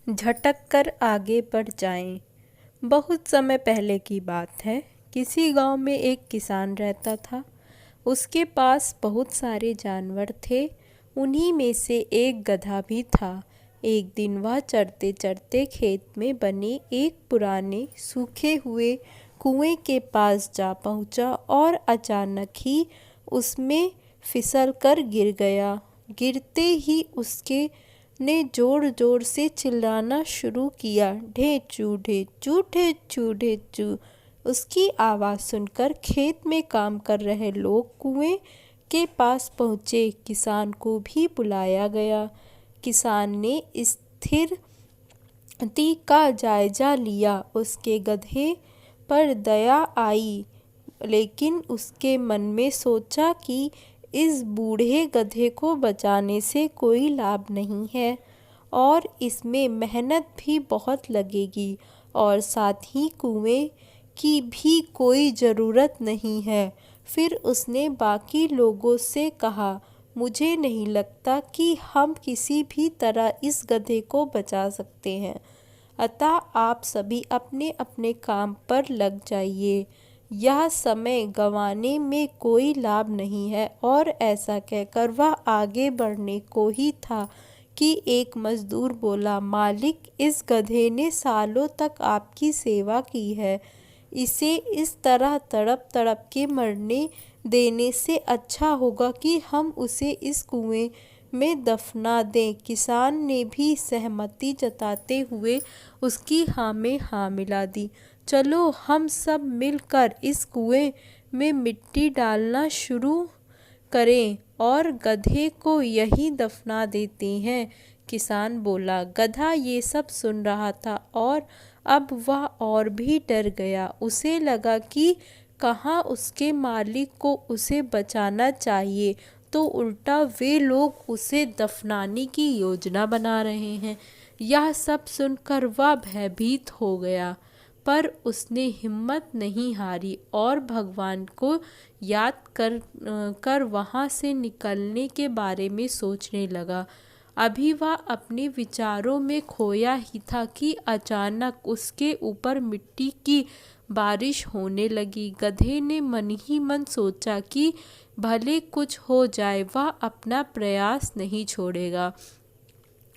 झटक कर आगे बढ़ जाएं। बहुत समय पहले की बात है। किसी गांव में एक किसान रहता था। उसके पास बहुत सारे जानवर थे। उन्हीं में से एक गधा भी था। एक दिन वह चरते चरते खेत में बने एक पुराने सूखे हुए कुएं के पास जा पहुंचा और अचानक ही उसमें फिसल कर गिर गया। गिरते ही उसके ने जोर जोर से चिल्लाना शुरू किया, ढेंचू ढेंचू ढेंचू ढेंचू। उसकी आवाज़ सुनकर खेत में काम कर रहे लोग कुएं के पास पहुँचे। किसान को भी बुलाया गया। किसान ने स्थिति का जायजा लिया। उसके गधे पर दया आई, लेकिन उसके मन में सोचा कि इस बूढ़े गधे को बचाने से कोई लाभ नहीं है और इसमें मेहनत भी बहुत लगेगी और साथ ही कुएं की भी कोई ज़रूरत नहीं है। फिर उसने बाकी लोगों से कहा, मुझे नहीं लगता कि हम किसी भी तरह इस गधे को बचा सकते हैं, अतः आप सभी अपने अपने काम पर लग जाइए। यह समय गंवाने में कोई लाभ नहीं है। और ऐसा कहकर वह आगे बढ़ने को ही था कि एक मजदूर बोला, मालिक, इस गधे ने सालों तक आपकी सेवा की है। इसे इस तरह तड़प तड़प के मरने देने से अच्छा होगा कि हम उसे इस कुएं में दफना दें। किसान ने भी सहमति जताते हुए उसकी हाँ में हाँ मिला दी। चलो हम सब मिलकर इस कुएं में मिट्टी डालना शुरू करें और गधे को यहीं दफना देते हैं। किसान बोला। गधा ये सब सुन रहा था और अब वह और भी डर गया। उसे लगा कि कहाँ उसके मालिक को उसे बचाना चाहिए, तो उल्टा वे लोग उसे दफनाने की योजना बना रहे हैं। यह सब सुनकर वह भयभीत हो गया, पर उसने हिम्मत नहीं हारी और भगवान को याद कर वहाँ से निकलने के बारे में सोचने लगा। अभी वह अपने विचारों में खोया ही था कि अचानक उसके ऊपर मिट्टी की बारिश होने लगी। गधे ने मन ही मन सोचा कि भले कुछ हो जाए, वह अपना प्रयास नहीं छोड़ेगा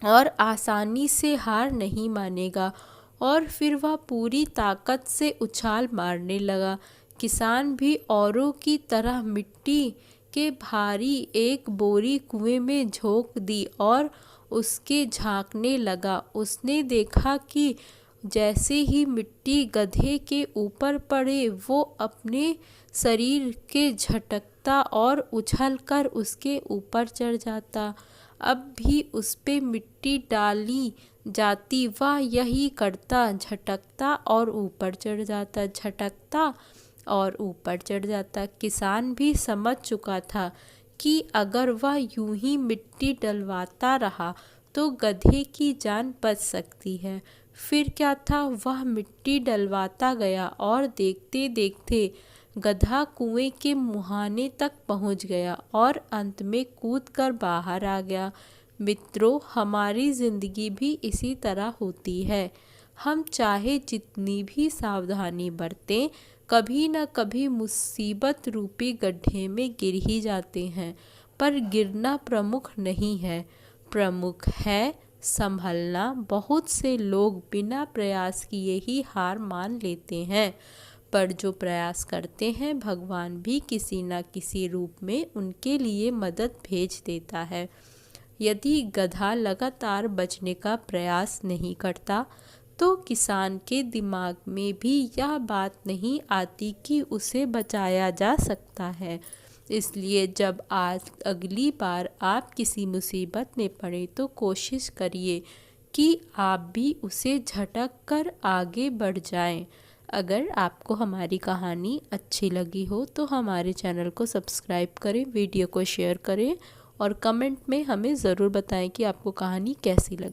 और आसानी से हार नहीं मानेगा। और फिर वह पूरी ताकत से उछाल मारने लगा। किसान भी औरों की तरह मिट्टी के भारी एक बोरी कुएं में झोंक दी और उसके झांकने लगा। उसने देखा कि जैसे ही मिट्टी गधे के ऊपर पड़े, वो अपने शरीर के झटकता और उछलकर उसके ऊपर चढ़ जाता। अब भी उस पे मिट्टी डाली जाती, वह यही करता, झटकता और ऊपर चढ़ जाता, झटकता और ऊपर चढ़ जाता। किसान भी समझ चुका था कि अगर वह यूं ही मिट्टी डलवाता रहा तो गधे की जान बच सकती है। फिर क्या था, वह मिट्टी डलवाता गया और देखते देखते गधा कुएं के मुहाने तक पहुंच गया और अंत में कूदकर बाहर आ गया। मित्रों, हमारी ज़िंदगी भी इसी तरह होती है। हम चाहे जितनी भी सावधानी बरतें, कभी न कभी मुसीबत रूपी गड्ढे में गिर ही जाते हैं। पर गिरना प्रमुख नहीं है, प्रमुख है संभलना। बहुत से लोग बिना प्रयास किए ही हार मान लेते हैं, पर जो प्रयास करते हैं, भगवान भी किसी न किसी रूप में उनके लिए मदद भेज देता है। यदि गधा लगातार बचने का प्रयास नहीं करता, तो किसान के दिमाग में भी यह बात नहीं आती कि उसे बचाया जा सकता है। इसलिए जब आज अगली बार आप किसी मुसीबत में पड़े, तो कोशिश करिए कि आप भी उसे झटक कर आगे बढ़ जाएं। अगर आपको हमारी कहानी अच्छी लगी हो तो हमारे चैनल को सब्सक्राइब करें, वीडियो को शेयर करें और कमेंट में हमें ज़रूर बताएं कि आपको कहानी कैसी लगी।